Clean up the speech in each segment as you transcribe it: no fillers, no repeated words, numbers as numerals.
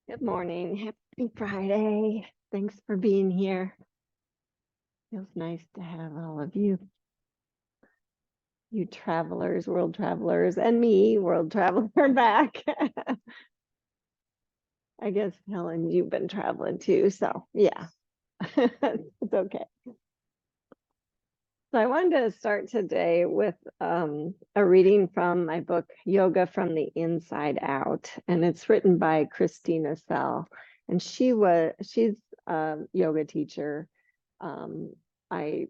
Good morning. Happy Friday. Thanks for being here. Feels nice to have all of you travelers, world travelers, and me, world traveler, back. I guess, Helen, you've been traveling too, so yeah, it's okay. So I wanted to start today with a reading from my book, Yoga from the Inside Out, and it's written by Christina Sell. And she's a yoga teacher. I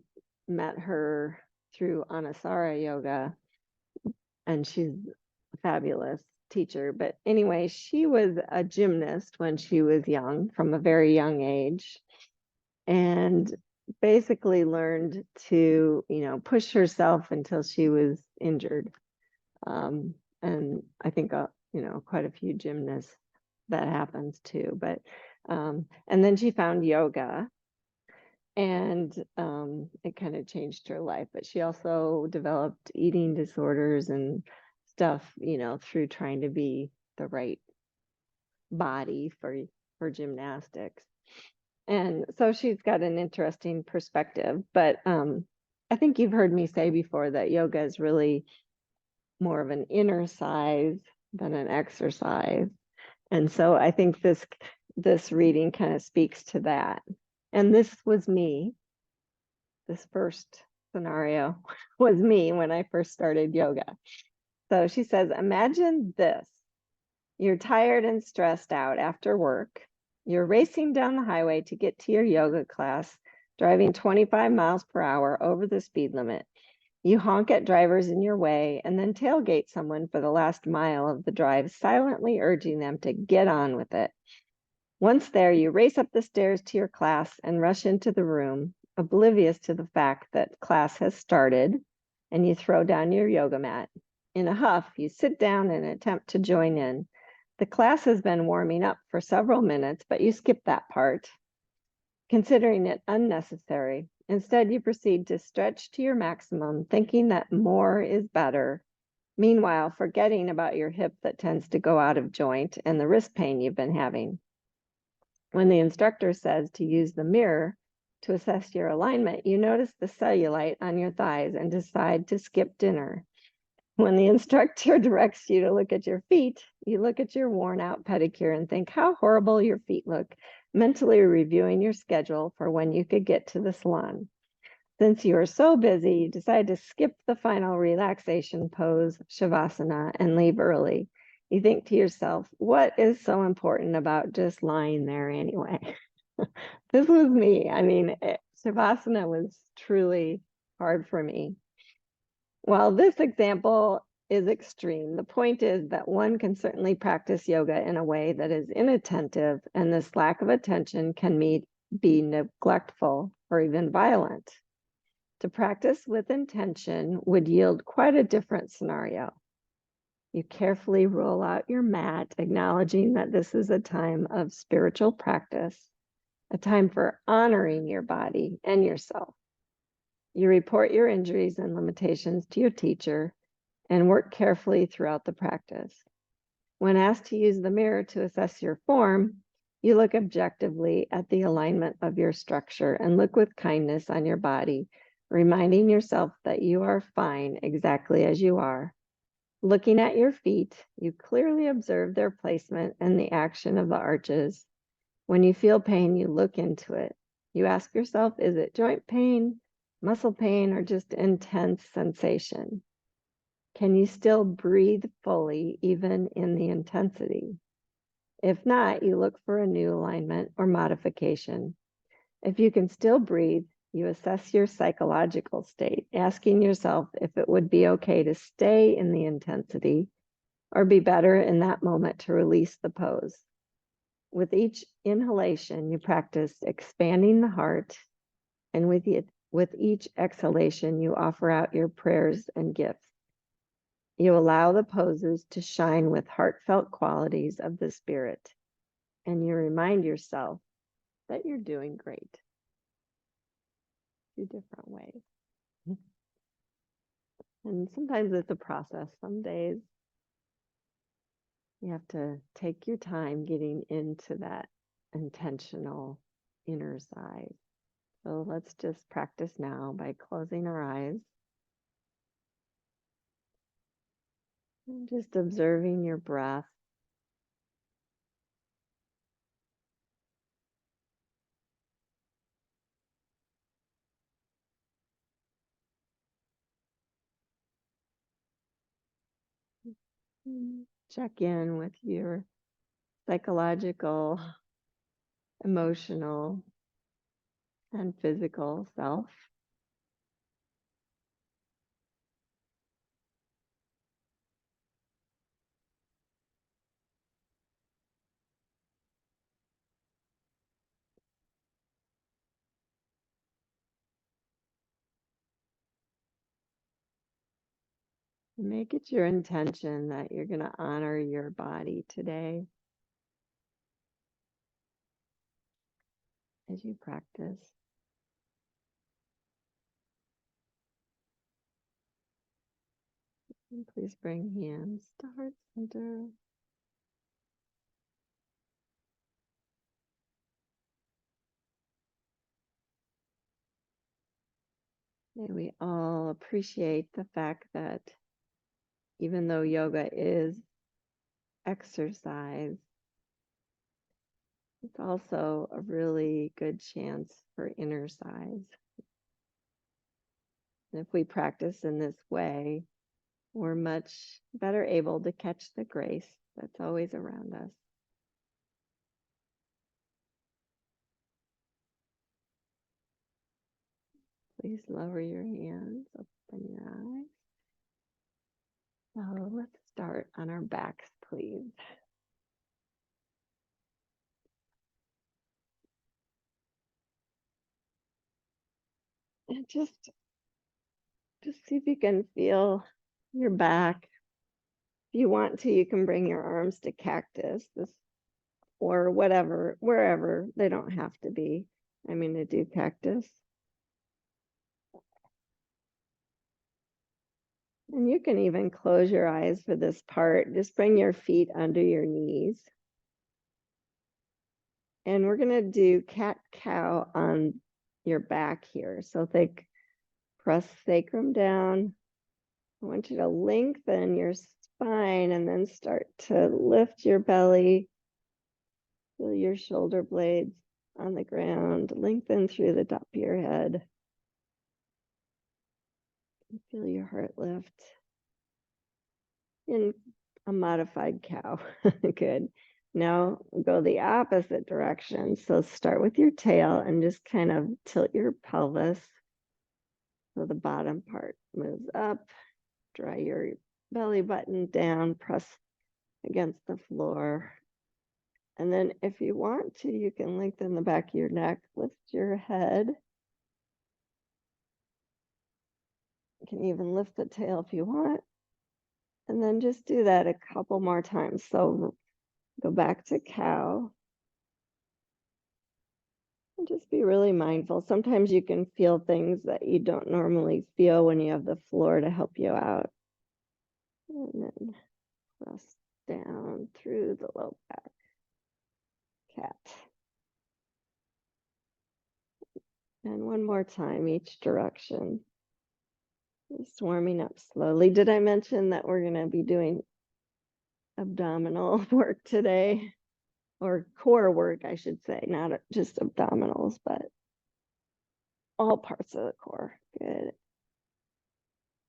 met her through Anusara Yoga, and she's a fabulous teacher. But anyway, she was a gymnast when she was young, from a very young age, and basically learned to, push herself until she was injured. And I think, quite a few gymnasts that happens too. But, and then she found yoga and it kind of changed her life. But she also developed eating disorders and stuff, through trying to be the right body for gymnastics. And so she's got an interesting perspective. But I think you've heard me say before that yoga is really more of an innercise than an exercise. And so I think this reading kind of speaks to that. And this was me. This first scenario was me when I first started yoga. So she says, imagine this. You're tired and stressed out after work. You're racing down the highway to get to your yoga class, driving 25 miles per hour over the speed limit. You honk at drivers in your way and then tailgate someone for the last mile of the drive, silently urging them to get on with it. Once there, you race up the stairs to your class and rush into the room, oblivious to the fact that class has started, and you throw down your yoga mat. In a huff, you sit down and attempt to join in. The class has been warming up for several minutes, but you skip that part, considering it unnecessary. Instead, you proceed to stretch to your maximum, thinking that more is better. Meanwhile, forgetting about your hip that tends to go out of joint and the wrist pain you've been having. When the instructor says to use the mirror to assess your alignment, you notice the cellulite on your thighs and decide to skip dinner. When the instructor directs you to look at your feet, you look at your worn out pedicure and think how horrible your feet look, mentally reviewing your schedule for when you could get to the salon. Since you are so busy, you decide to skip the final relaxation pose, shavasana, and leave early. You think to yourself, what is so important about just lying there anyway? This was me. I mean, shavasana was truly hard for me. While this example is extreme, the point is that one can certainly practice yoga in a way that is inattentive, and this lack of attention can be neglectful or even violent. To practice with intention would yield quite a different scenario. You carefully roll out your mat, acknowledging that this is a time of spiritual practice, a time for honoring your body and yourself. You report your injuries and limitations to your teacher and work carefully throughout the practice. When asked to use the mirror to assess your form, you look objectively at the alignment of your structure and look with kindness on your body, reminding yourself that you are fine exactly as you are. Looking at your feet, you clearly observe their placement and the action of the arches. When you feel pain, you look into it. You ask yourself, is it joint pain, muscle pain, or just intense sensation? Can you still breathe fully, even in the intensity? If not, you look for a new alignment or modification. If you can still breathe, you assess your psychological state, asking yourself if it would be okay to stay in the intensity or be better in that moment to release the pose. With each inhalation, you practice expanding the heart, and with each exhalation, you offer out your prayers and gifts. You allow the poses to shine with heartfelt qualities of the spirit, and you remind yourself that you're doing great. Two different ways. And sometimes it's a process. Some days You have to take your time getting into that intentional inner side. So let's just practice now by closing our eyes and just observing your breath. Check in with your psychological, emotional, and physical self. Make it your intention that you're going to honor your body today as you practice. And please bring hands to heart center. May we all appreciate the fact that even though yoga is exercise, it's also a really good chance for inner size. And if we practice in this way, we're much better able to catch the grace that's always around us. Please lower your hands, open your eyes. So let's start on our backs, please. And just see if you can feel your back. If you want to, you can bring your arms to cactus, or whatever, wherever. They don't have to be. I'm going to do cactus. And you can even close your eyes for this part. Just bring your feet under your knees. And we're going to do cat-cow on your back here. So think, press sacrum down. I want you to lengthen your spine and then start to lift your belly. Feel your shoulder blades on the ground. Lengthen through the top of your head. Feel your heart lift. In a modified cow. Good. Now go the opposite direction. So start with your tail and just kind of tilt your pelvis so the bottom part moves up. Dry your belly button down, press against the floor. And then if you want to, you can lengthen the back of your neck, lift your head. You can even lift the tail if you want. And then just do that a couple more times. So go back to cow. And just be really mindful. Sometimes you can feel things that you don't normally feel when you have the floor to help you out. And then press down through the low back. Cat. And one more time, each direction. Just warming up slowly. Did I mention that we're going to be doing abdominal work today? Or core work, I should say, not just abdominals, but all parts of the core. Good.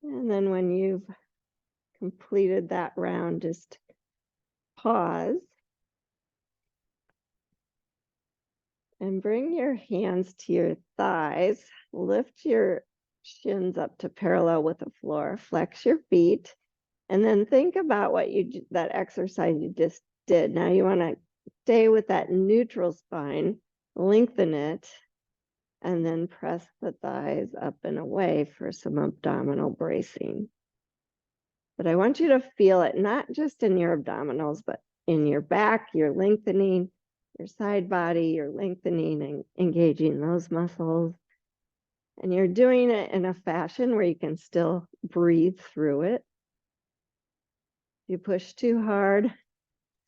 And then when you've completed that round, just pause and bring your hands to your thighs. Lift your shins up to parallel with the floor. Flex your feet, and then think about what that exercise you just did. Now you want to stay with that neutral spine, lengthen it, and then press the thighs up and away for some abdominal bracing. But I want you to feel it not just in your abdominals, but in your back. You're lengthening your side body, you're lengthening and engaging those muscles. And you're doing it in a fashion where you can still breathe through it. If you push too hard,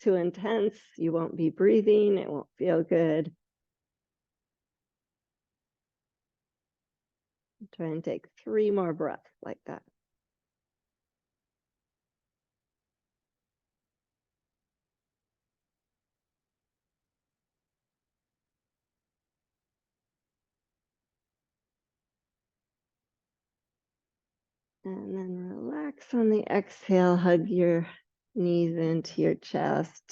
too intense, you won't be breathing, it won't feel good. Try and take 3 more breaths like that. And then relax on the exhale, hug your knees into your chest.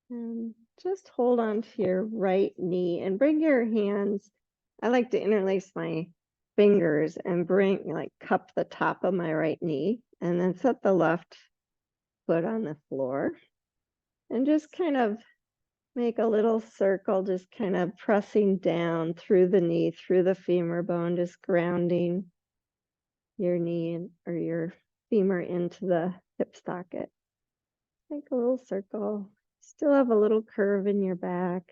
And just hold on to your right knee and bring your hands. I like to interlace my fingers and cup the top of my right knee and then set the left foot on the floor and just kind of make a little circle, just kind of pressing down through the knee, through the femur bone, just grounding your knee or your femur into the hip socket. Make a little circle. Still have a little curve in your back.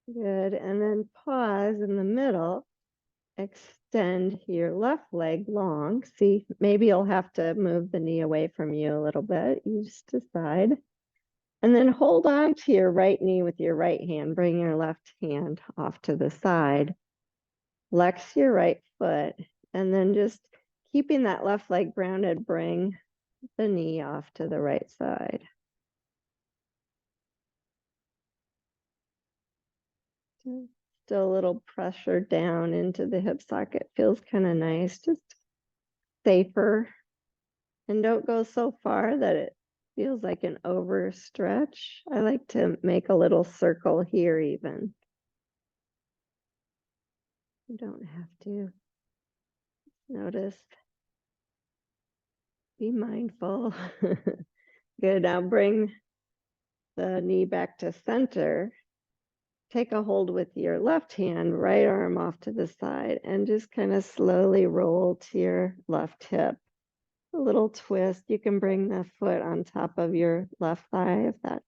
Good. And then pause in the middle. Extend your left leg long. See, maybe you'll have to move the knee away from you a little bit. You just decide. And then hold on to your right knee with your right hand. Bring your left hand off to the side. Flex your right foot. And then just keeping that left leg grounded, bring the knee off to the right side. Still a little pressure down into the hip socket. Feels kind of nice, just safer. And don't go so far that it feels like an overstretch. I like to make a little circle here even. You don't have to. Notice. Be mindful. Good. Now bring the knee back to center. Take a hold with your left hand, right arm off to the side, and just kind of slowly roll to your left hip. A little twist. You can bring the foot on top of your left thigh if that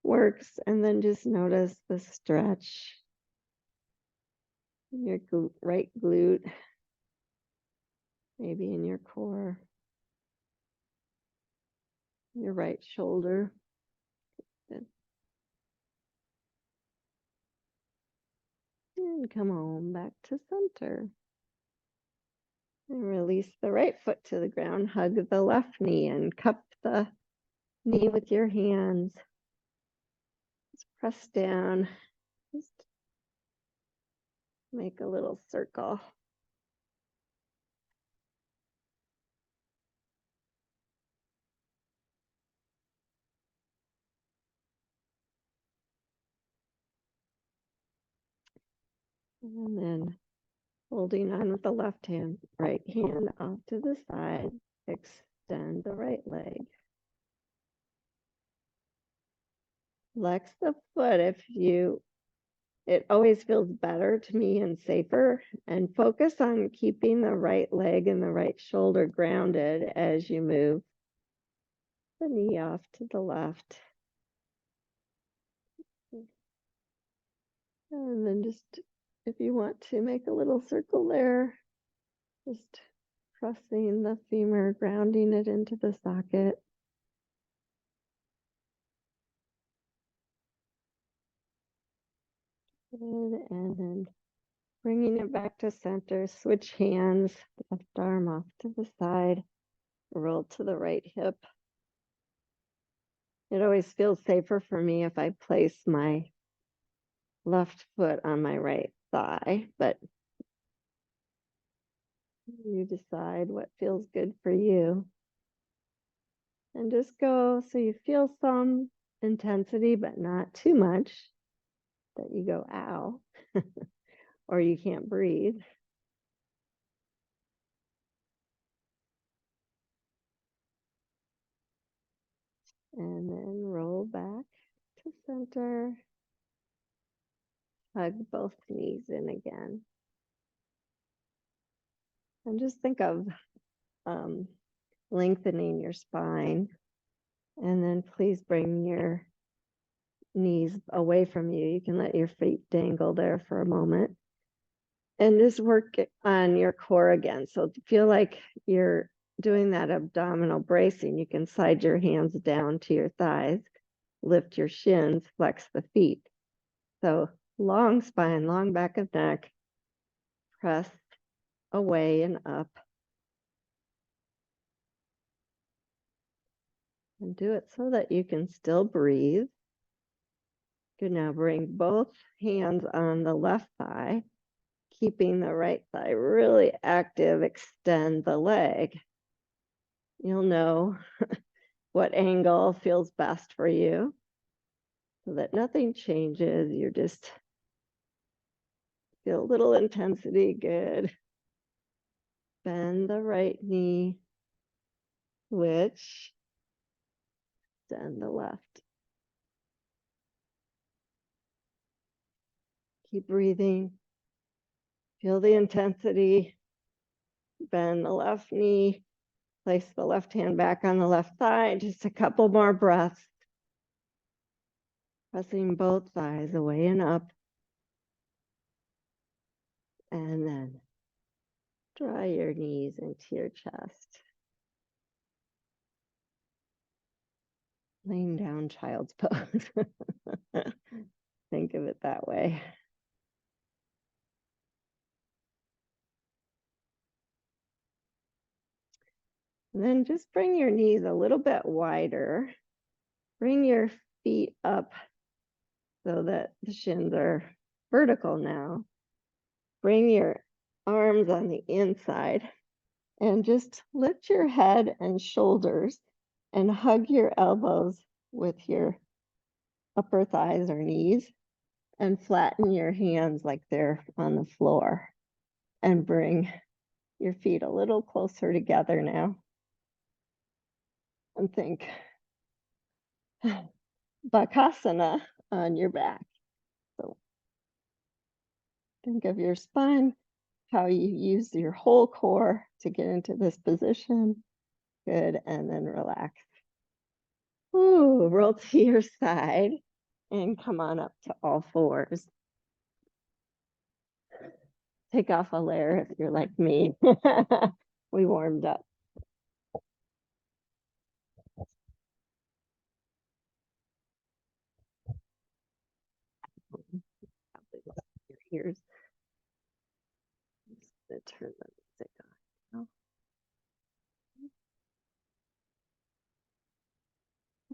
works. And then just notice the stretch in your right glute, maybe in your core, your right shoulder. Good. And come on back to center. And release the right foot to the ground. Hug the left knee and cup the knee with your hands. Just press down. Just make a little circle. And then holding on with the left hand, right hand off to the side. Extend the right leg. Flex the foot it always feels better to me and safer. And focus on keeping the right leg and the right shoulder grounded as you move the knee off to the left. And then just, if you want to make a little circle there, just pressing the femur, grounding it into the socket. Good. And then bringing it back to center, switch hands, left arm off to the side, roll to the right hip. It always feels safer for me if I place my left foot on my right thigh, but you decide what feels good for you. And just go so you feel some intensity, but not too much that you go, ow, or you can't breathe. And then roll back to center. Hug both knees in again. And just think of lengthening your spine. And then please bring your knees away from you. You can let your feet dangle there for a moment. And just work on your core again. So feel like you're doing that abdominal bracing. You can slide your hands down to your thighs, lift your shins, flex the feet. So long spine, long back of neck, press away and up. And do it so that you can still breathe. Good. Now bring both hands on the left thigh, keeping the right thigh really active. Extend the leg. You'll know what angle feels best for you so that nothing changes. You're just feel a little intensity. Good. Bend the right knee, switch, extend the left. Keep breathing. Feel the intensity. Bend the left knee. Place the left hand back on the left thigh. Just a couple more breaths. Pressing both thighs away and up. And then draw your knees into your chest. Laying down child's pose. Think of it that way. And then just bring your knees a little bit wider. Bring your feet up so that the shins are vertical now. Bring your arms on the inside and just lift your head and shoulders and hug your elbows with your upper thighs or knees and flatten your hands like they're on the floor and bring your feet a little closer together now. And think bakasana on your back. So think of your spine, how you use your whole core to get into this position. Good. And then relax. Ooh, roll to your side and come on up to all fours. Take off a layer if you're like me. We warmed up. Probably lost your ears. I'm just gonna turn the music on.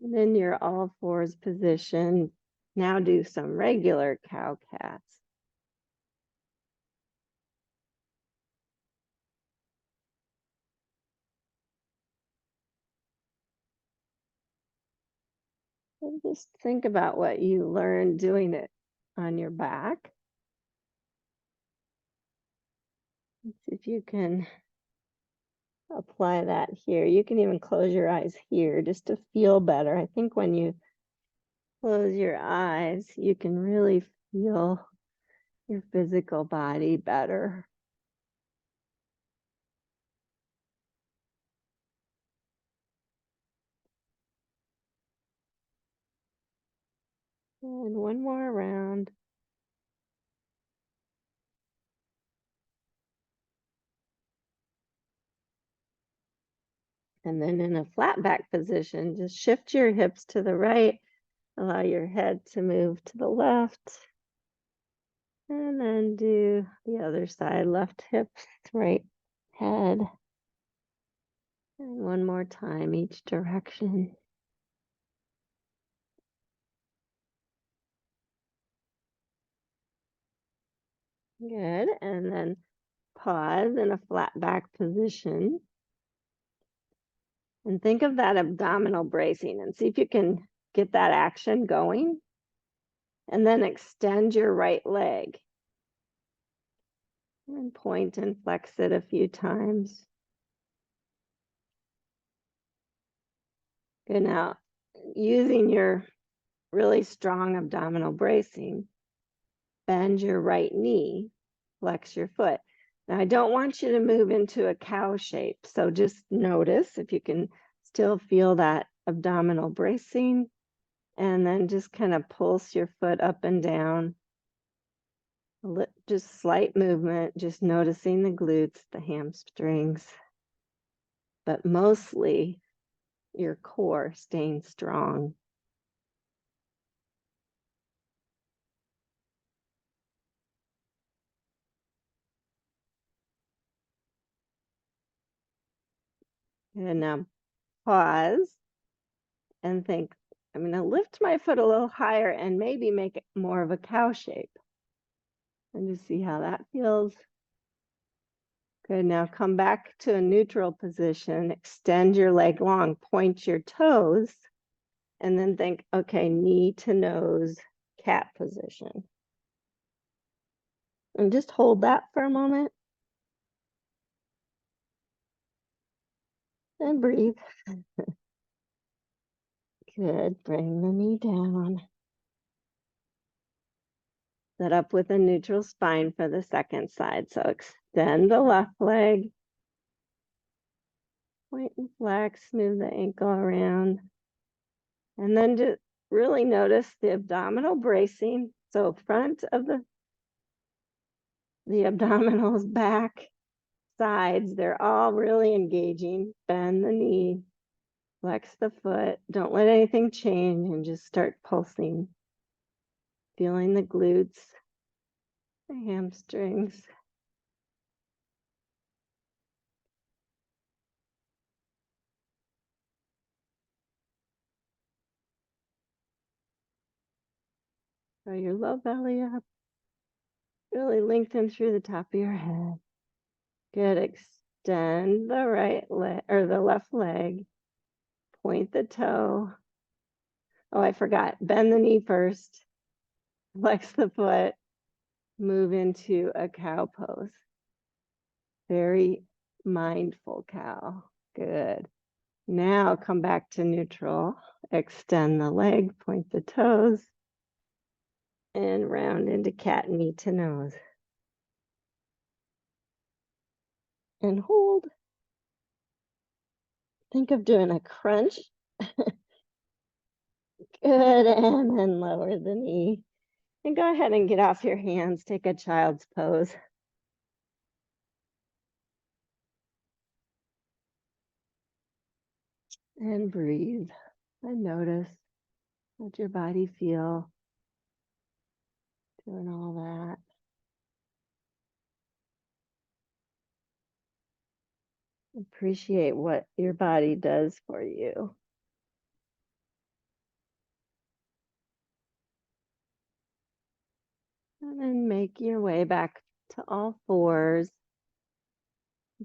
And in your all fours position, now do some regular cow cats. And just think about what you learned doing it on your back. See if you can apply that here. You can even close your eyes here just to feel better. I think when you close your eyes, you can really feel your physical body better. And one more round. And then in a flat back position, just shift your hips to the right. Allow your head to move to the left. And then do the other side, left hip, right head. And one more time, each direction. Good. And then pause in a flat back position. And think of that abdominal bracing and see if you can get that action going. And then extend your right leg. And point and flex it a few times. Good. Now, using your really strong abdominal bracing, bend your right knee, flex your foot. Now, I don't want you to move into a cow shape, so just notice if you can still feel that abdominal bracing, and then just kind of pulse your foot up and down. Just slight movement, just noticing the glutes, the hamstrings, but mostly your core staying strong. And now pause and think, I'm going to lift my foot a little higher and maybe make it more of a cow shape. And just see how that feels. Good, now come back to a neutral position, extend your leg long, point your toes, and then think, okay, knee to nose, cat position. And just hold that for a moment. And breathe. Good, bring the knee down. Set up with a neutral spine for the second side. So extend the left leg. Point and flex, move the ankle around. And then just really notice the abdominal bracing. So front of the abdominals, back, sides, they're all really engaging. Bend the knee, flex the foot. Don't let anything change and just start pulsing. Feeling the glutes, the hamstrings. Throw your low belly up. Really lengthen through the top of your head. Good. Extend the right leg or the left leg. Point the toe. Oh, I forgot. Bend the knee first. Flex the foot. Move into a cow pose. Very mindful cow. Good. Now come back to neutral. Extend the leg. Point the toes. And round into cat, knee to nose. And hold. Think of doing a crunch. Good, and then lower the knee. And go ahead and get off your hands. Take a child's pose. And breathe. And notice let your body feel doing all that. Appreciate what your body does for you. And then make your way back to all fours.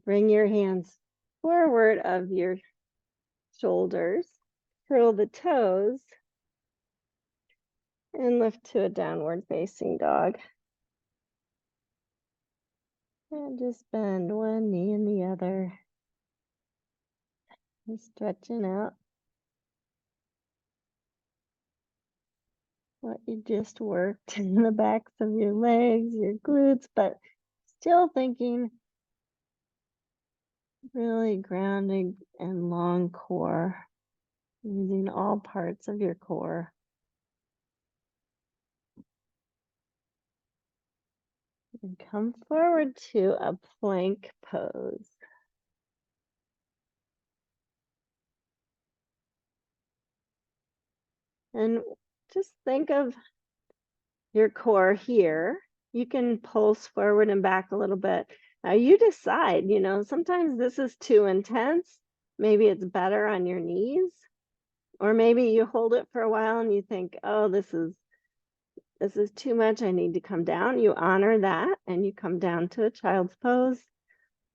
Bring your hands forward of your shoulders. Curl the toes. And lift to a downward facing dog. And just bend one knee and the other. And stretching out what you just worked in the backs of your legs, your glutes, but still thinking really grounded and long core, using all parts of your core. And come forward to a plank pose. And just think of your core here. You can pulse forward and back a little bit. Now you decide, sometimes this is too intense. Maybe it's better on your knees. Or maybe you hold it for a while and you think, oh, this is too much. I need to come down. You honor that and you come down to a child's pose.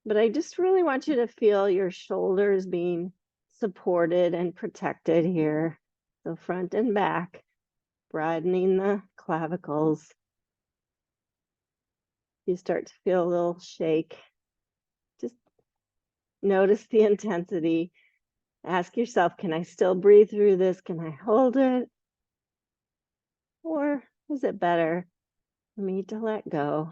But I just really want you to feel your shoulders being supported and protected here. So front and back, broadening the clavicles. You start to feel a little shake. Just notice the intensity. Ask yourself, can I still breathe through this? Can I hold it? Or is it better for me to let go?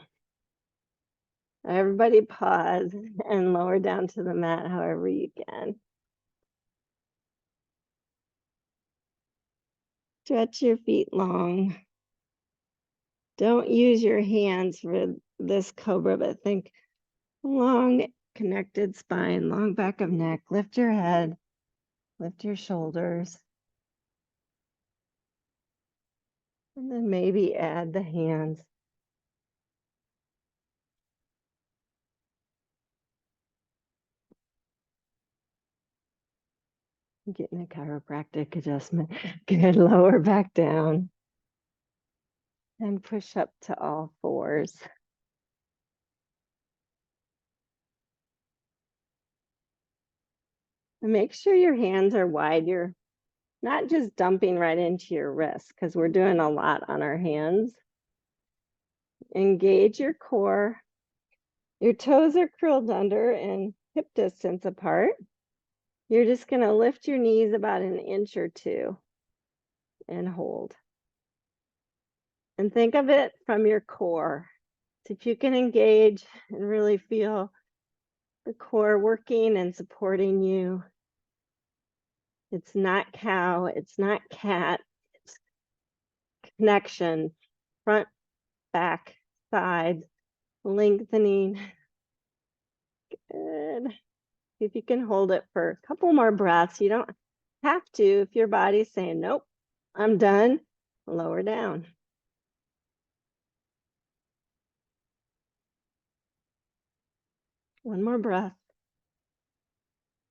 Everybody pause and lower down to the mat however you can. Stretch your feet long. Don't use your hands for this cobra, but think long connected spine, long back of neck. Lift your head, lift your shoulders. And then maybe add the hands. Getting a chiropractic adjustment. Good, lower back down. And push up to all fours. And make sure your hands are wide. You're not just dumping right into your wrists because we're doing a lot on our hands. Engage your core. Your toes are curled under and hip distance apart. You're just going to lift your knees about an inch or two and hold. And think of it from your core. So if you can engage and really feel the core working and supporting you. It's not cow, it's not cat, it's connection, front, back, sides, lengthening. Good. If you can hold it for a couple more breaths, you don't have to. If your body's saying, nope, I'm done, lower down. One more breath.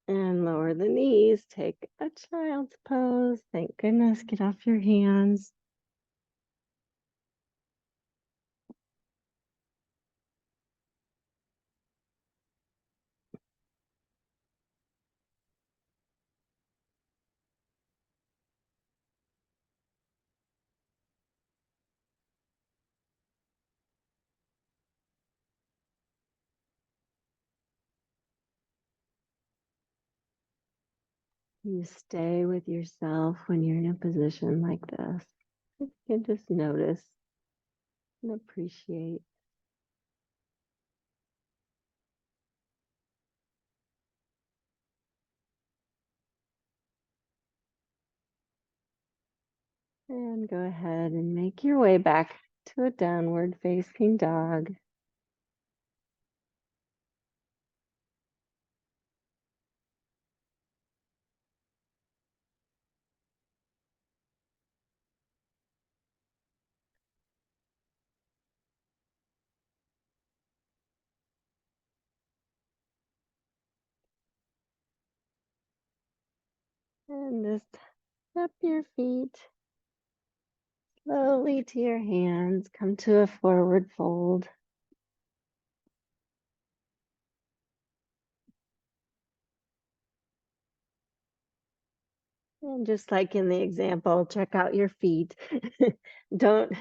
And lower the knees. Take a child's pose. Thank goodness. Get off your hands. You stay with yourself when you're in a position like this. You can just notice and appreciate. And go ahead and make your way back to a downward facing dog. And just step your feet slowly to your hands. Come to a forward fold. And just like in the example, check out your feet. Don't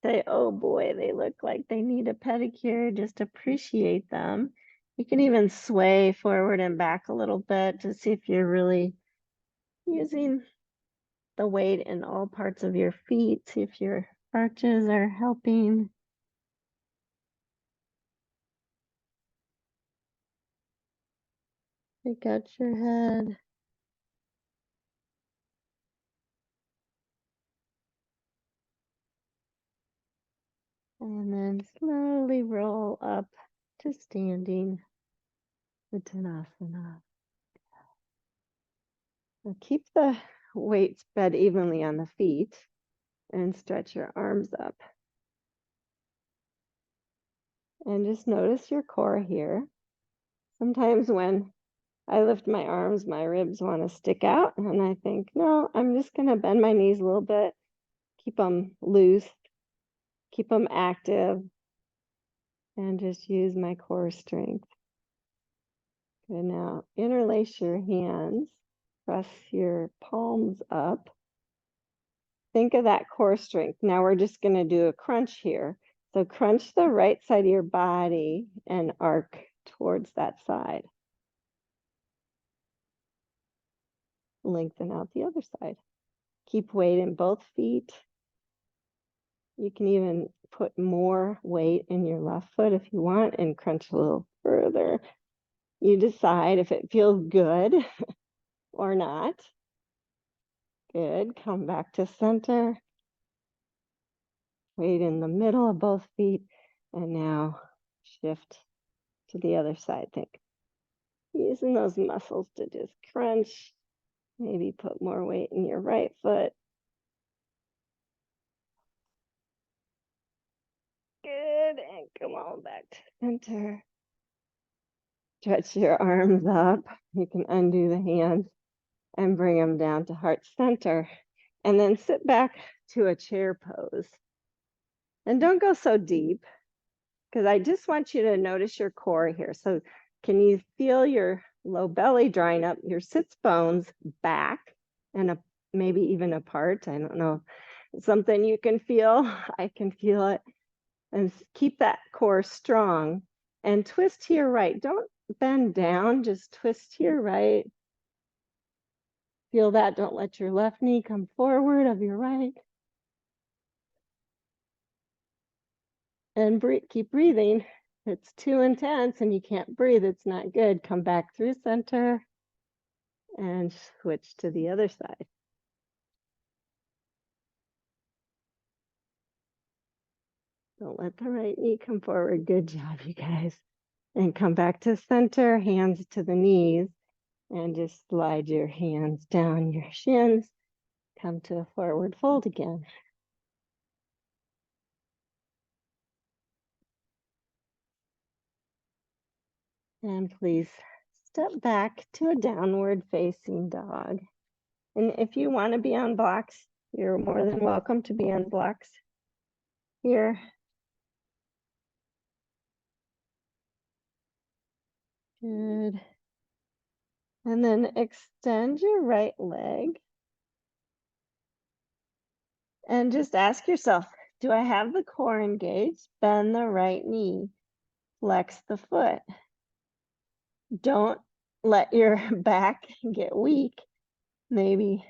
say, oh boy, they look like they need a pedicure. Just appreciate them. You can even sway forward and back a little bit to see if you're really using the weight in all parts of your feet. See if your arches are helping. Pick out your head. And then slowly roll up to standing Uttanasana. Now keep the weight spread evenly on the feet and stretch your arms up. And just notice your core here. Sometimes when I lift my arms, my ribs want to stick out. And I think, no, I'm just going to bend my knees a little bit, keep them loose, keep them active, and just use my core strength. Good. Now interlace your hands, press your palms up. Think of that core strength. Now we're just going to do a crunch here. So crunch the right side of your body and arc towards that side. Lengthen out the other side. Keep weight in both feet. You can even put more weight in your left foot if you want and crunch a little further. You decide if it feels good or not. Good. Come back to center. Weight in the middle of both feet. And now shift to the other side. Think. Using those muscles to just crunch. Maybe put more weight in your right foot. Good. And come on back to center. Stretch your arms up. You can undo the hands and bring them down to heart center. And then sit back to a chair pose. And don't go so deep, because I just want you to notice your core here. So can you feel your low belly drawing up, your sits bones back and maybe even apart? I don't know. Something you can feel. I can feel it. And keep that core strong. And twist to your right. Don't bend down, just twist to your right. Feel that. Don't let your left knee come forward of your right. And breathe, keep breathing. If it's too intense and you can't breathe, it's not good. Come back through center and switch to the other side. Don't let the right knee come forward. Good job, you guys. And come back to center, hands to the knees, and just slide your hands down your shins. Come to a forward fold again. And please step back to a downward facing dog. And if you want to be on blocks, you're more than welcome to be on blocks here. Good. And then extend your right leg. And just ask yourself, do I have the core engaged? Bend the right knee. Flex the foot. Don't let your back get weak. Maybe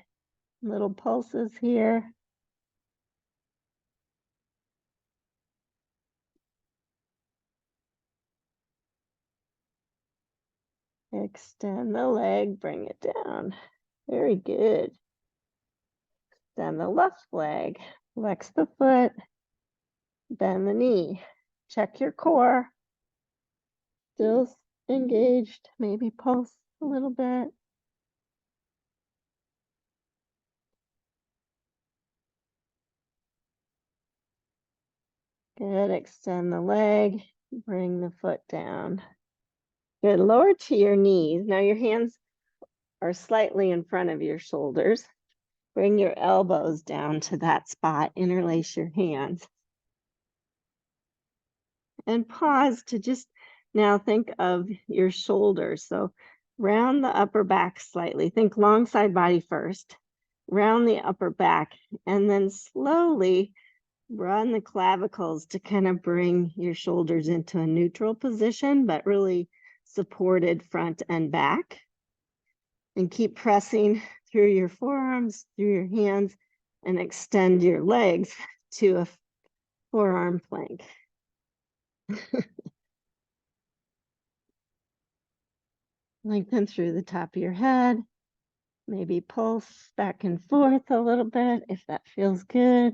little pulses here. Extend the leg, bring it down. Very good. Extend the left leg, flex the foot, bend the knee. Check your core. Still engaged, maybe pulse a little bit. Good, extend the leg, bring the foot down. Good, lower to your knees. Now your hands are slightly in front of your shoulders. Bring your elbows down to that spot, interlace your hands. And pause to just now think of your shoulders. So round the upper back slightly. Think long side body first. Round the upper back and then slowly run the clavicles to kind of bring your shoulders into a neutral position, but really supported front and back. And keep pressing through your forearms, through your hands, and extend your legs to a forearm plank. Lengthen through the top of your head. Maybe pulse back and forth a little bit if that feels good.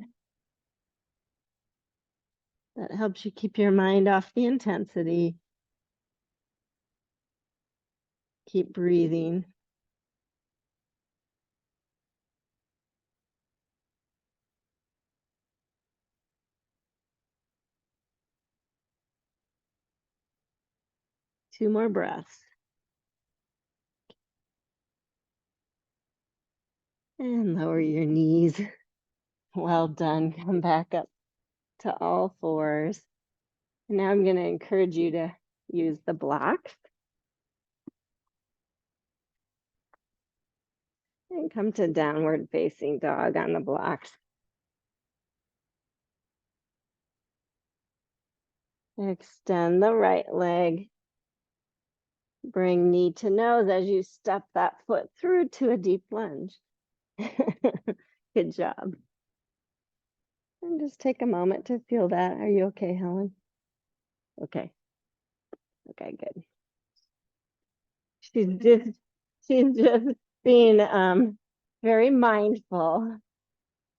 That helps you keep your mind off the intensity. Keep breathing. Two more breaths. And lower your knees. Well done. Come back up to all fours. And now I'm going to encourage you to use the blocks. And come to downward facing dog on the blocks. Extend the right leg. Bring knee to nose as you step that foot through to a deep lunge. Good job. And just take a moment to feel that. Are you okay, Helen? Okay. Okay, good. She's just being Very mindful.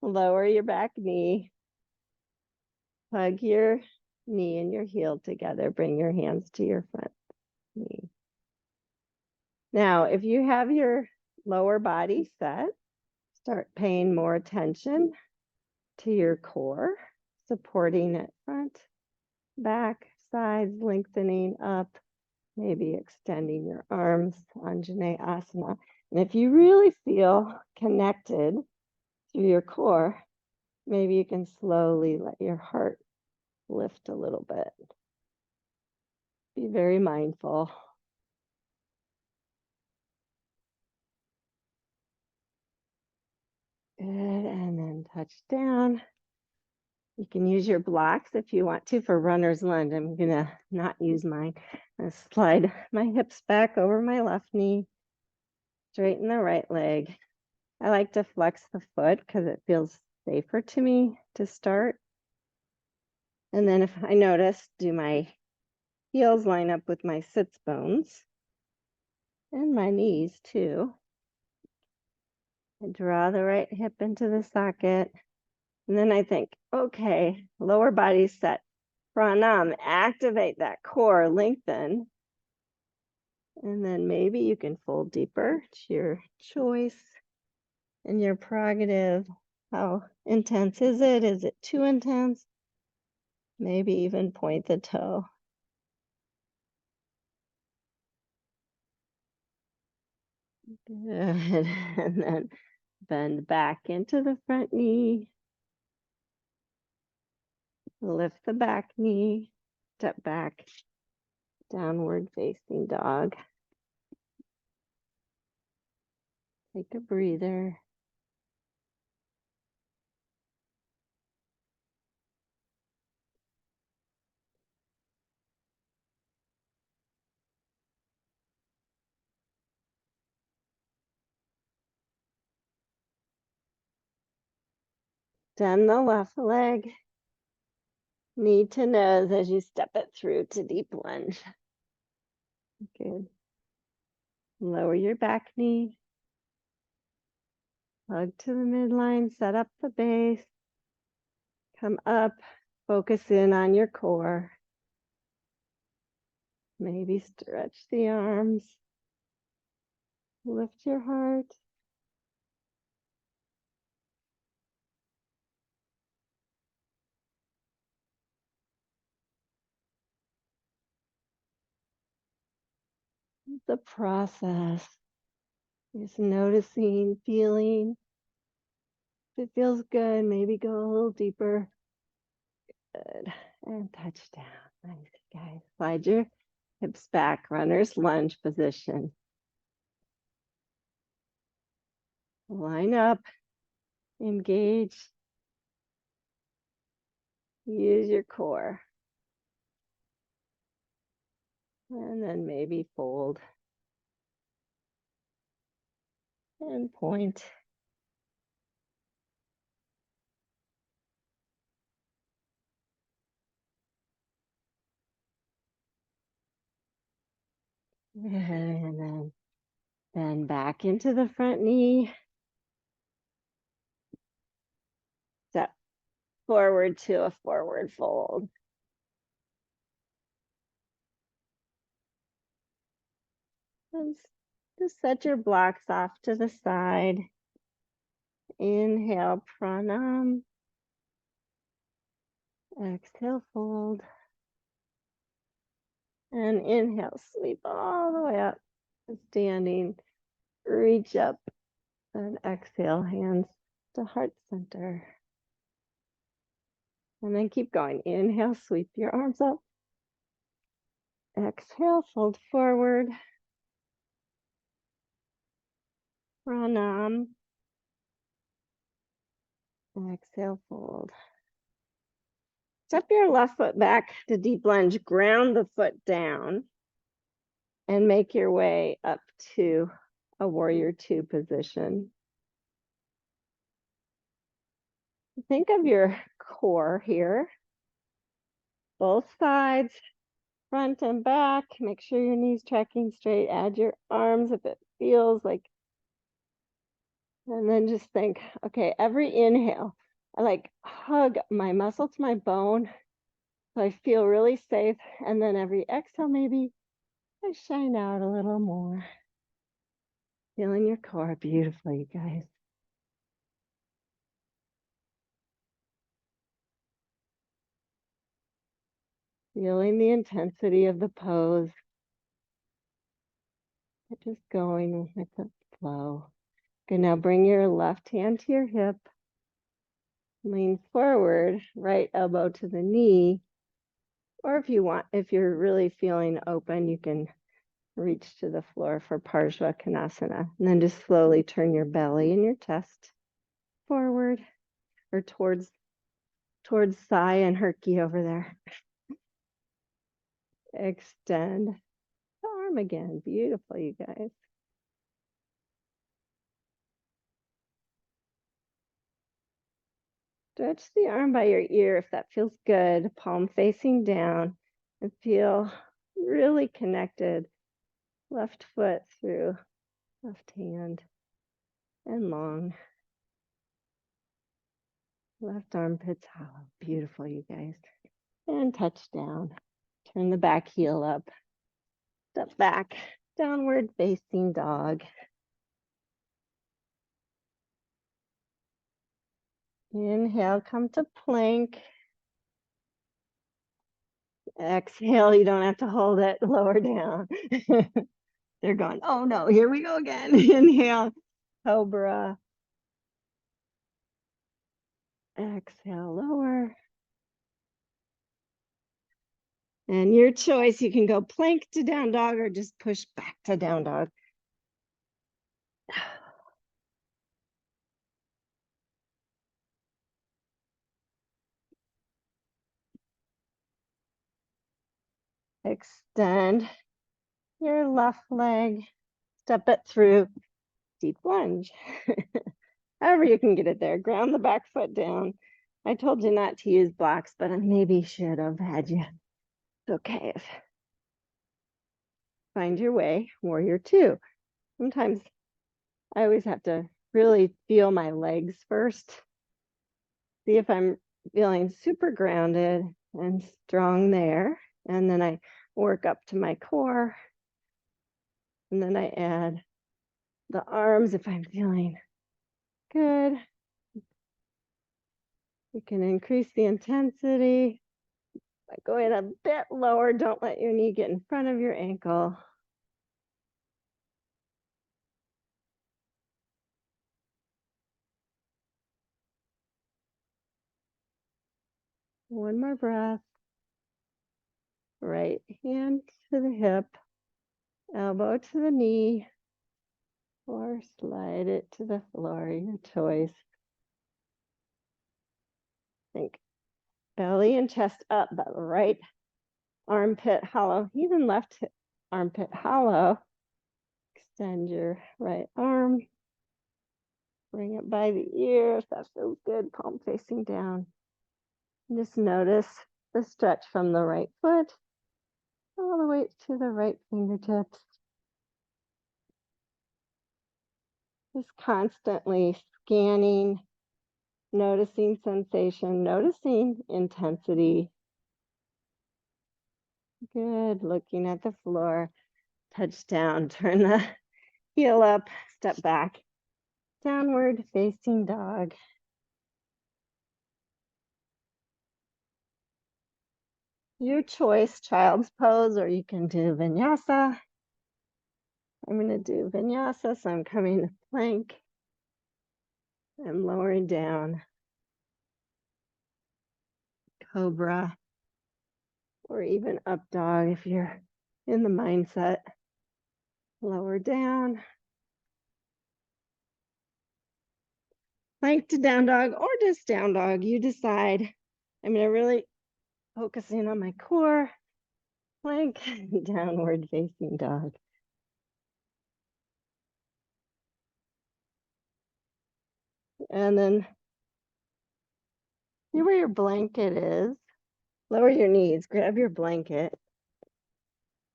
Lower your back knee. Hug your knee and your heel together. Bring your hands to your front knee. Now, if you have your lower body set, start paying more attention to your core, supporting it front, back, sides, lengthening up, maybe extending your arms, Anjaneyasana. And if you really feel connected to your core, maybe you can slowly let your heart lift a little bit. Be very mindful. Good, and then touch down. You can use your blocks if you want to for runner's lunge. I'm gonna not use mine. I'm gonna slide my hips back over my left knee, straighten the right leg. I like to flex the foot because it feels safer to me to start. And then if I notice, do my heels line up with my sits bones and my knees too. I draw the right hip into the socket. And then I think, okay, lower body set. Pranam, activate that core, lengthen. And then maybe you can fold deeper. It's your choice and your prerogative. How intense is it? Is it too intense? Maybe even point the toe. Good. And then bend back into the front knee. Lift the back knee. Step back. Downward facing dog. Take a breather. Bend the left leg. Knee to nose as you step it through to deep lunge. Good. Lower your back knee. Hug to the midline, set up the base. Come up, focus in on your core. Maybe stretch the arms. Lift your heart. It's a process. Just noticing, feeling. If it feels good, maybe go a little deeper. Good. And touch down. Nice, guys. Slide your hips back, runner's lunge position. Line up, engage, use your core. And then maybe fold and point. And then bend back into the front knee. Step forward to a forward fold. And just set your blocks off to the side. Inhale, pranam. Exhale, fold. And inhale, sweep all the way up. Standing, reach up. And exhale, hands to heart center. And then keep going. Inhale, sweep your arms up. Exhale, fold forward. Pranam. Exhale, fold. Step your left foot back to deep lunge. Ground the foot down and make your way up to a warrior two position. Think of your core here. Both sides, front and back. Make sure your knees tracking straight. Add your arms if it feels like And then just think, okay, every inhale, I like hug my muscle to my bone so I feel really safe. And then every exhale, maybe I shine out a little more. Feeling your core beautiful, you guys. Feeling the intensity of the pose. Just going with the flow. Okay, now bring your left hand to your hip. Lean forward, right elbow to the knee. Or if you want, if you're really feeling open, you can reach to the floor for Parsvakonasana. And then just slowly turn your belly and your chest forward or towards thigh and herky over there. Extend the arm again. Beautiful, you guys. Stretch the arm by your ear if that feels good. Palm facing down and feel really connected. Left foot through left hand and long. Left armpit's hollow. Beautiful, you guys. And touch down. Turn the back heel up. Step back. Downward facing dog. Inhale, come to plank. Exhale, you don't have to hold it. Lower down. They're going, oh no, here we go again. Inhale, cobra. Exhale, lower. And your choice, you can go plank to down dog or just push back to down dog. Extend your left leg, step it through, deep lunge. However you can get it there. Ground the back foot down. I told you not to use blocks, but I maybe should have had you. It's okay. Find your way, warrior two. Sometimes I always have to really feel my legs first. See if I'm feeling super grounded and strong there. And then I work up to my core. And then I add the arms if I'm feeling good. You can increase the intensity by going a bit lower. Don't let your knee get in front of your ankle. One more breath. Right hand to the hip, elbow to the knee, or slide it to the floor, your choice. Think belly and chest up, but right armpit hollow, even left armpit hollow. Extend your right arm. Bring it by the ear if that feels good, palm facing down. Just notice the stretch from the right foot all the way to the right fingertips. Just constantly scanning, noticing sensation, noticing intensity. Good, looking at the floor, touch down, turn the heel up, step back, downward facing dog. Your choice, child's pose, or you can do vinyasa. I'm going to do vinyasa, so I'm coming to plank. I'm lowering down, cobra, or even up dog if you're in the mindset. Lower down, plank to down dog, or just down dog, you decide. I'm going to really focus in on my core, plank, downward facing dog. And then see where your blanket is. Lower your knees, grab your blanket,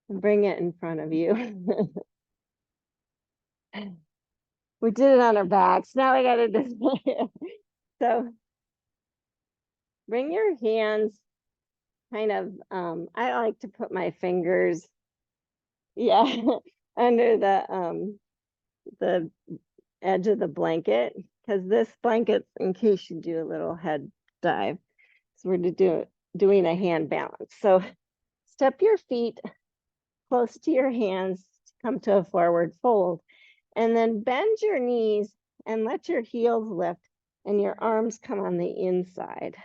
and bring it in front of you. We did it on our backs. Now I got to display it. So bring your hands kind of, I like to put my fingers, yeah, under the edge of the blanket, because this blanket, in case you do a little head dive, so we're doing a hand balance. So step your feet close to your hands, come to a forward fold, and then bend your knees and let your heels lift and your arms come on the inside.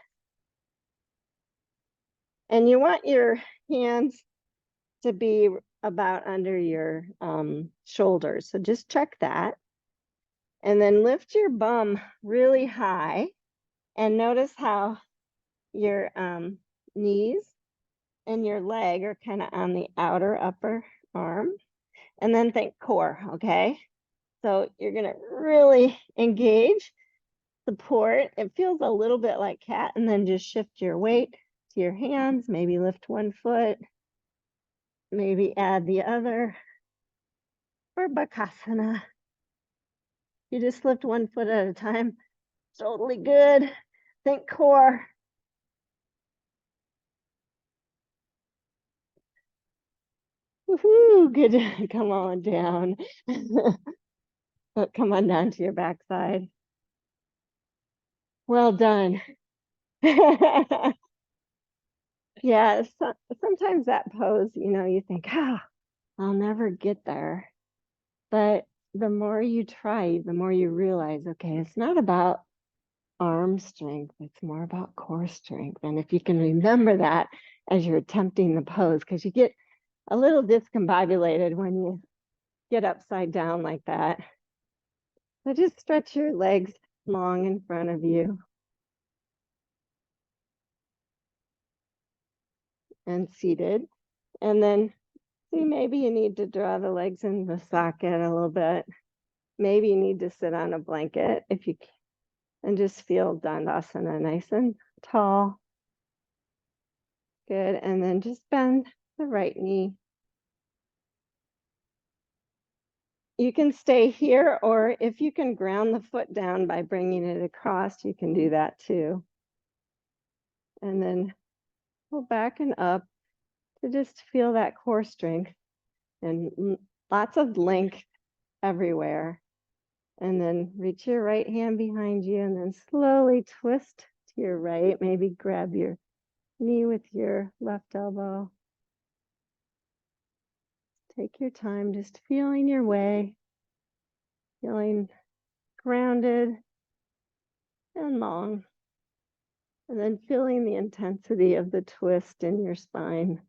And you want your hands to be about under your shoulders. So just check that. And then lift your bum really high and notice how your knees and your leg are kind of on the outer upper arm. And then think core, okay? So you're gonna really engage, support. It feels a little bit like cat, and then just shift your weight to your hands, maybe lift one foot, maybe add the other. For bakasana, you just lift one foot at a time. Totally good. Think core. Woohoo, good. Come on down. Come on down to your backside. Well done. Yeah, sometimes that pose, you think, I'll never get there. But the more you try, the more you realize, okay, it's not about arm strength, it's more about core strength. And if you can remember that as you're attempting the pose, because you get a little discombobulated when you get upside down like that. So just stretch your legs long in front of you and seated. And then see, maybe you need to draw the legs in the socket a little bit. Maybe you need to sit on a blanket if you can, and just feel Dandasana nice and tall. Good. And then just bend the right knee. You can stay here, or if you can ground the foot down by bringing it across, you can do that too. And then go back and up to just feel that core strength and lots of length everywhere. And then reach your right hand behind you and then slowly twist to your right. Maybe grab your knee with your left elbow. Take your time, just feeling your way, feeling grounded and long. And then feeling the intensity of the twist in your spine,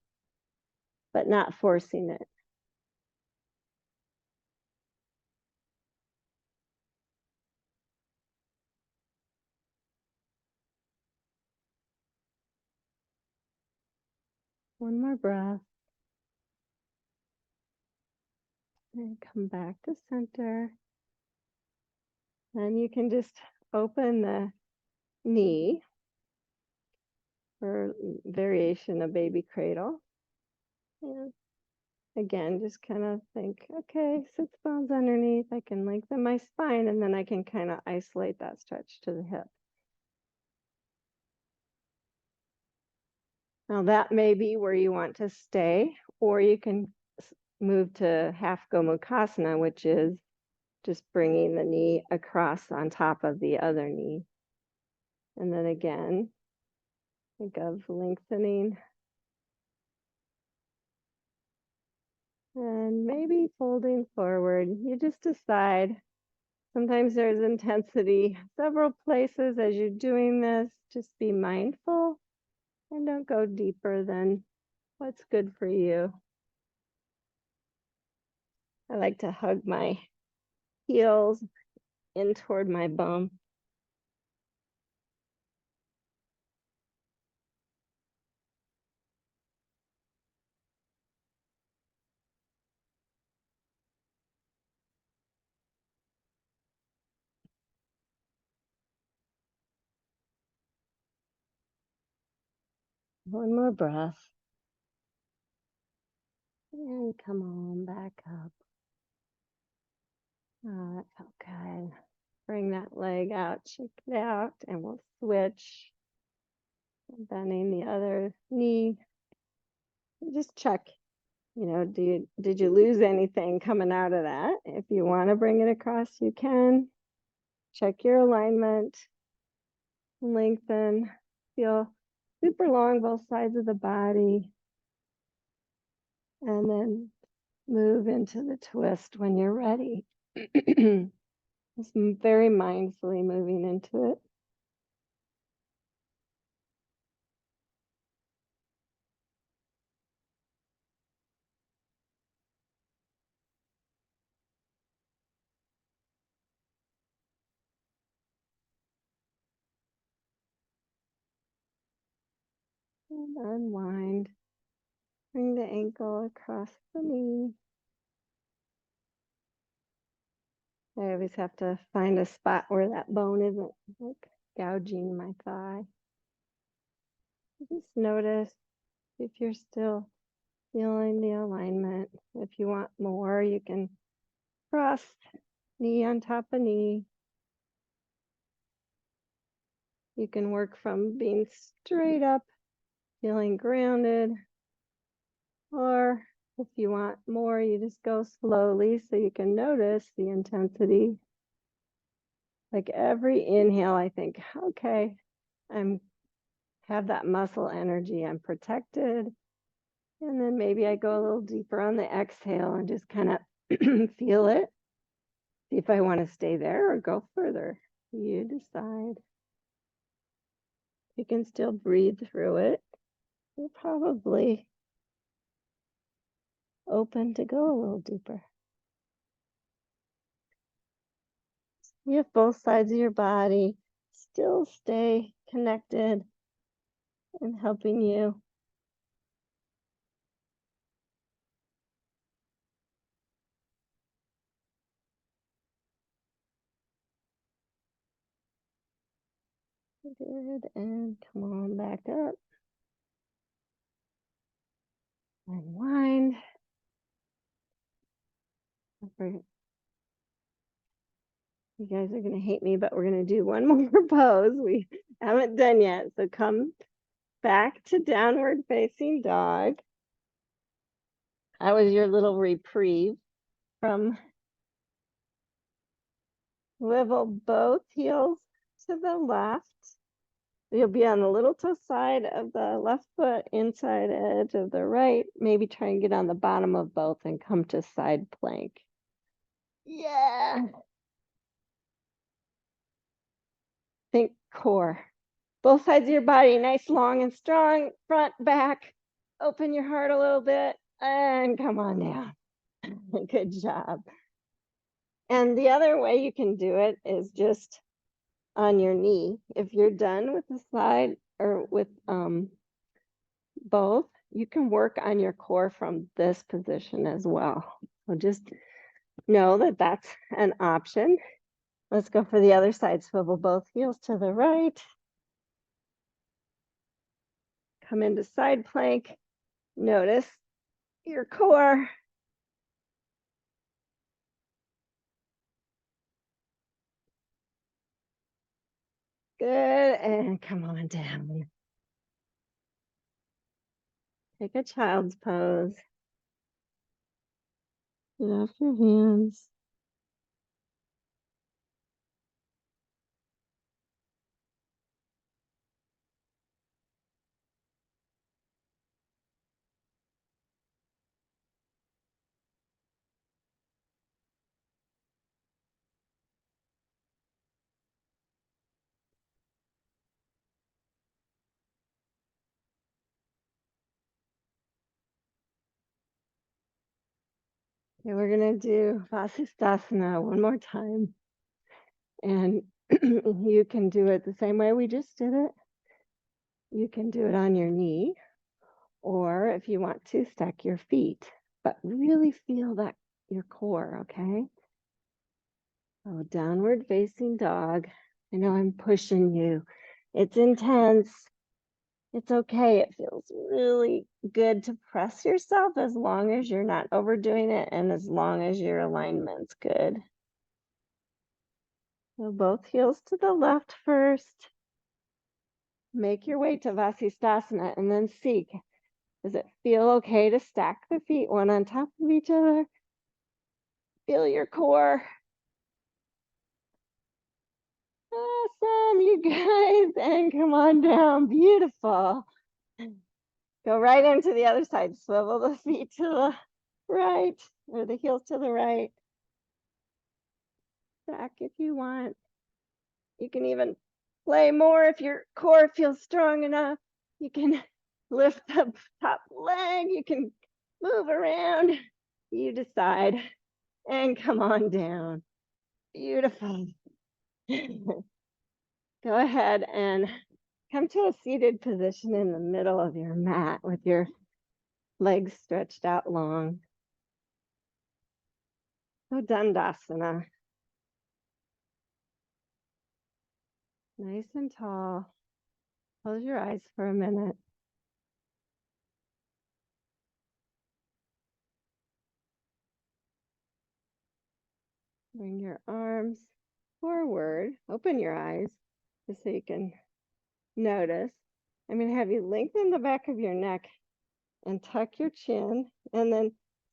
but not forcing it. One more breath. And come back to center. And you can just open the knee for variation of baby cradle. And again, just kind of think, okay, sits bones underneath. I can lengthen my spine, and then I can kind of isolate that stretch to the hip. Now that may be where you want to stay, or you can move to half Gomukhasana, which is just bringing the knee across on top of the other knee. And then again, think of lengthening. And maybe folding forward. You just decide. Sometimes there's intensity several places as you're doing this. Just be mindful and don't go deeper than what's good for you. I like to hug my heels in toward my bum. One more breath. And come on back up. Oh, that felt good. Bring that leg out, shake it out, and we'll switch. Bending the other knee. Just check, did you lose anything coming out of that? If you want to bring it across, you can. Check your alignment. Lengthen. Feel super long both sides of the body. And then move into the twist when you're ready. Just very mindfully moving into it. And unwind. Bring the ankle across the knee. I always have to find a spot where that bone isn't like gouging my thigh. Just notice if you're still feeling the alignment. If you want more, you can cross knee on top of knee. You can work from being straight up, feeling grounded, or if you want more, you just go slowly so you can notice the intensity. Like every inhale, I think, okay, have that muscle energy, I'm protected. And then maybe I go a little deeper on the exhale and just kind of feel it. See if I want to stay there or go further. You decide. You can still breathe through it. You're probably open to go a little deeper. You have both sides of your body still stay connected and helping you. Good, and come on back up. Unwind. You guys are going to hate me, but we're going to do one more pose. We haven't done yet. So come back to downward facing dog. That was your little reprieve from swivel both heels to the left. You'll be on the little toe side of the left foot, inside edge of the right. Maybe try and get on the bottom of both and come to side plank. Yeah. Think core. Both sides of your body, nice, long, and strong. Front, back. Open your heart a little bit and come on down. Good job. And the other way you can do it is just on your knee. If you're done with the side or with both, you can work on your core from this position as well. So just know that that's an option. Let's go for the other side. Swivel both heels to the right. Come into side plank. Notice your core. Good, and come on down. Take a child's pose. Get off your hands. Okay, we're gonna do vasisthasana one more time. And you can do it the same way we just did it. You can do it on your knee, or if you want to, stack your feet, but really feel that your core, okay? Oh, downward facing dog. I know I'm pushing you. It's intense. It's okay. It feels really good to press yourself as long as you're not overdoing it and as long as your alignment's good. So both heels to the left first. Make your way to vasisthasana and then see, does it feel okay to stack the feet one on top of each other? Feel your core. Awesome, you guys. And come on down. Beautiful. Go right into the other side. Swivel the feet to the right or the heels to the right. Stack if you want. You can even play more if your core feels strong enough. You can lift the top leg. You can move around. You decide. And come on down. Beautiful. Go ahead and come to a seated position in the middle of your mat with your legs stretched out long. So Dandasana. Nice and tall. Close your eyes for a minute. Bring your arms forward. Open your eyes just so you can notice. I'm going to have you lengthen the back of your neck and tuck your chin, and then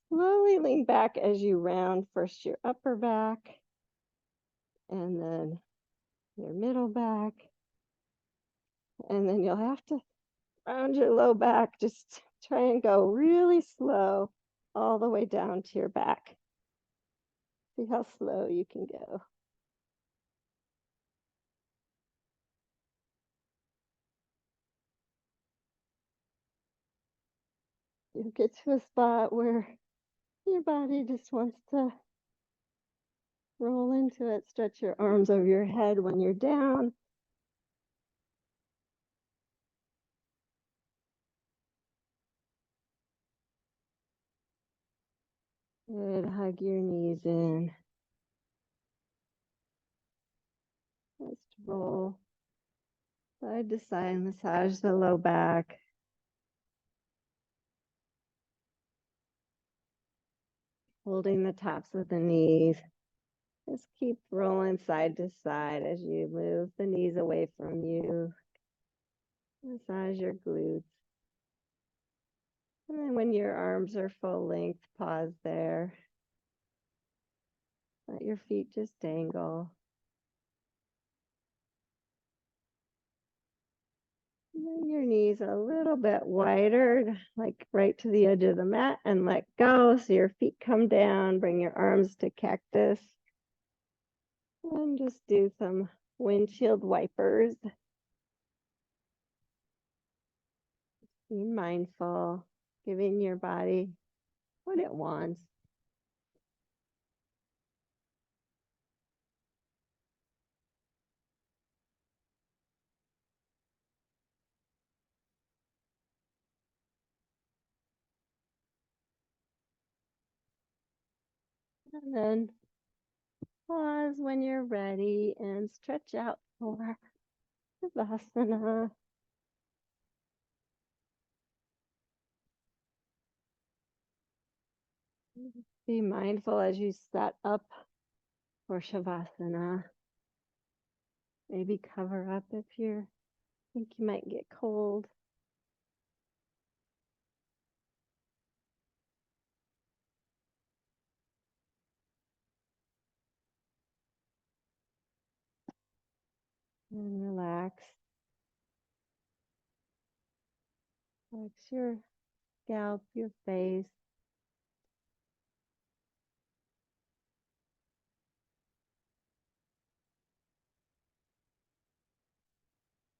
slowly lean back as you round first your upper back and then your middle back. And then you'll have to round your low back. Just try and go really slow all the way down to your back. See how slow you can go. You'll get to a spot where your body just wants to roll into it. Stretch your arms over your head when you're down. Good. Hug your knees in. Just roll side to side. Massage the low back. Holding the tops of the knees. Just keep rolling side to side as you move the knees away from you. Massage your glutes. And then when your arms are full length, pause there. Let your feet just dangle. And then your knees a little bit wider, like right to the edge of the mat, and let go. So your feet come down. Bring your arms to cactus. And just do some windshield wipers. Be mindful, giving your body what it wants. And then pause when you're ready and stretch out for Savasana. Be mindful as you set up for Shavasana. Maybe cover up if you think you might get cold. And relax. Relax your scalp, your face.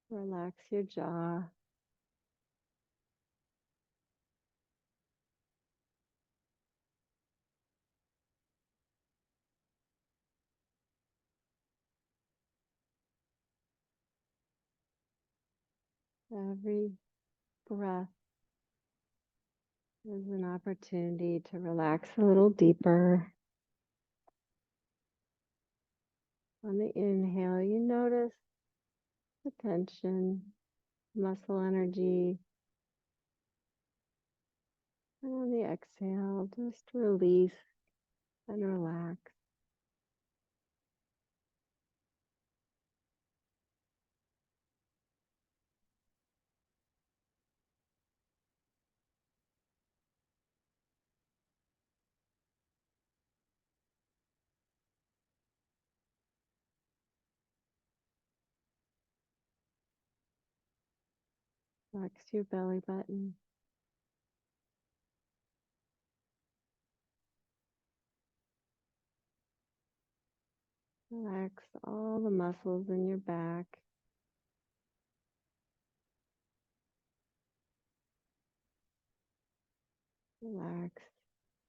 Relax your jaw. Every breath is an opportunity to relax a little deeper. On the inhale, you notice the tension, muscle energy. And on the exhale, just release and relax. Flex your belly button. Relax all the muscles in your back. Relax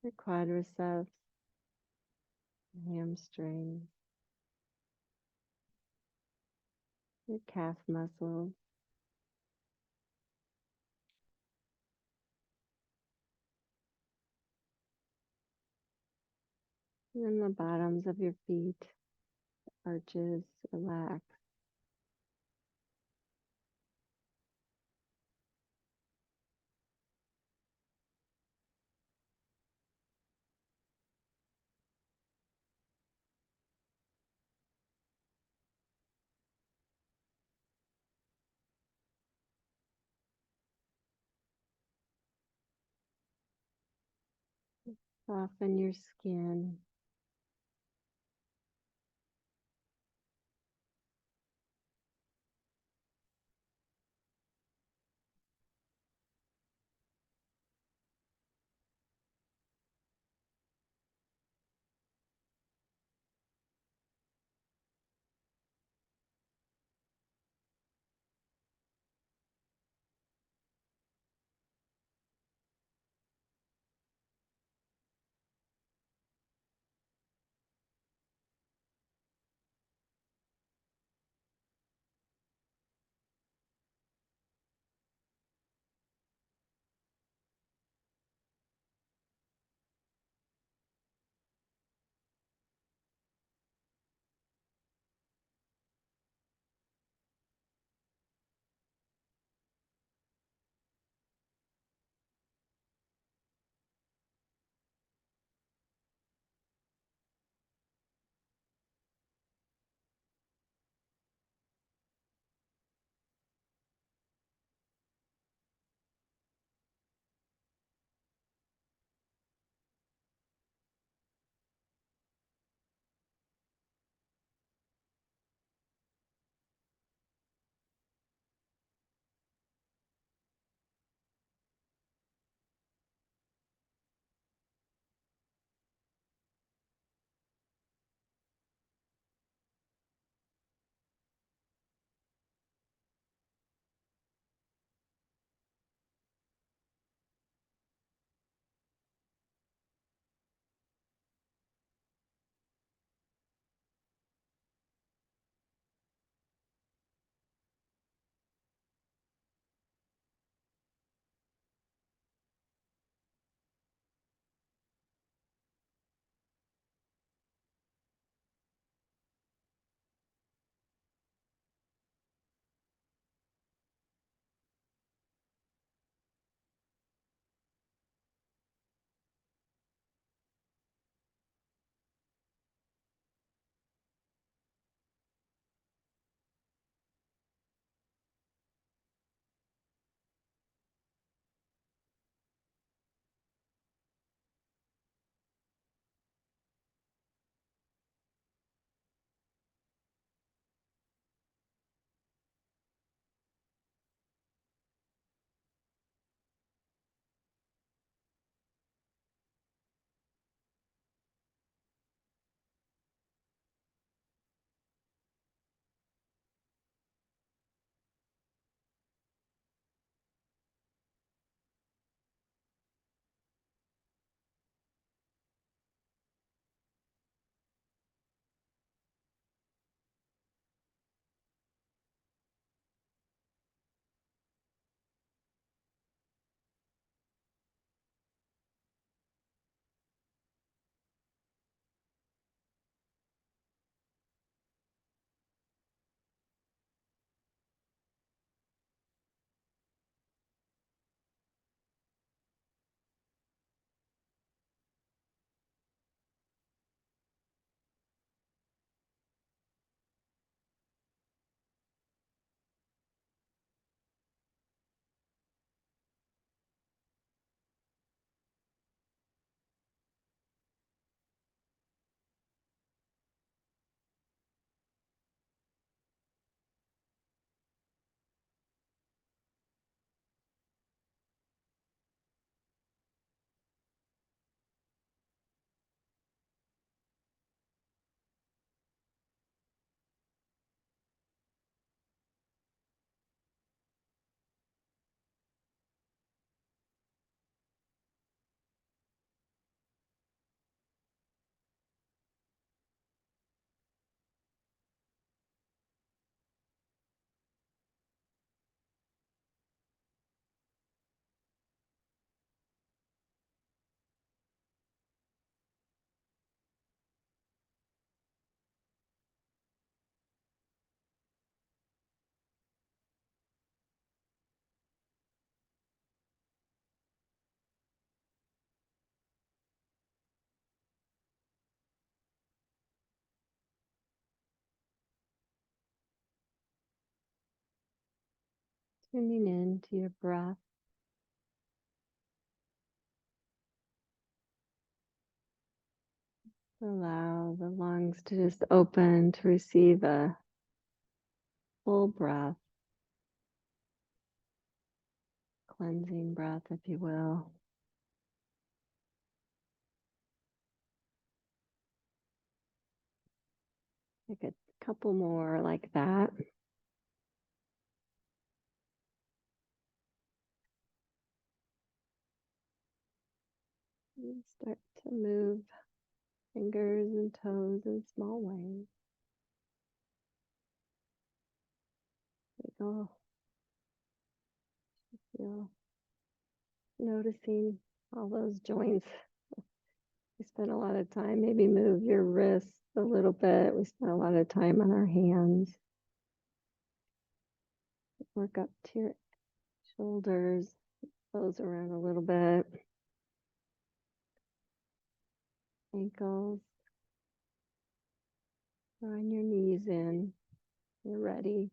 your quadriceps, hamstrings, your calf muscles, and then the bottoms of your feet, arches, relax. Soften your skin. Tuning in to your breath. Allow the lungs to just open to receive a full breath, cleansing breath, if you will. Take a couple more like that. And start to move fingers and toes in small ways. Wiggle. Feel noticing all those joints. We spend a lot of time, maybe move your wrists a little bit. We spend a lot of time on our hands. Work up to your shoulders, those around a little bit. Ankles. Drawing your knees in. You're ready.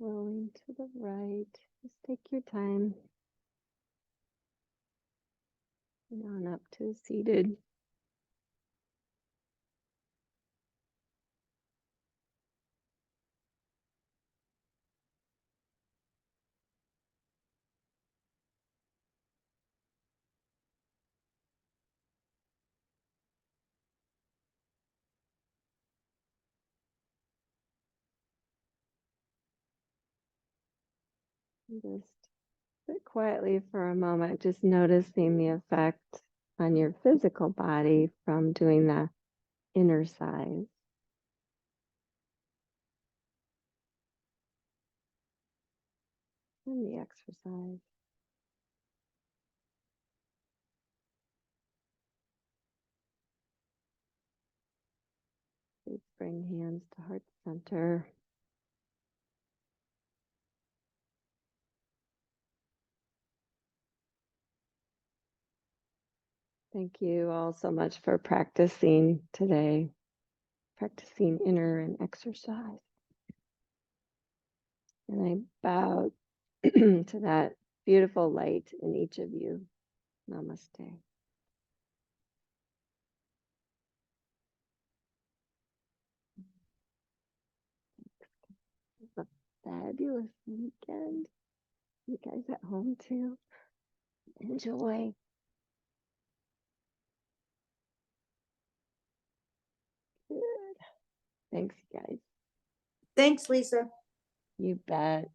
Rolling to the right. Just take your time. And on up to seated. And just sit quietly for a moment, just noticing the effect on your physical body from doing the innercise. And the exercise. Please bring hands to heart center. Thank you all so much for practicing today, practicing inner and exercise. And I bow to that beautiful light in each of you. Namaste. It's a fabulous weekend. You guys at home too. Enjoy. Good. Thanks, guys. Thanks, Lisa. You bet.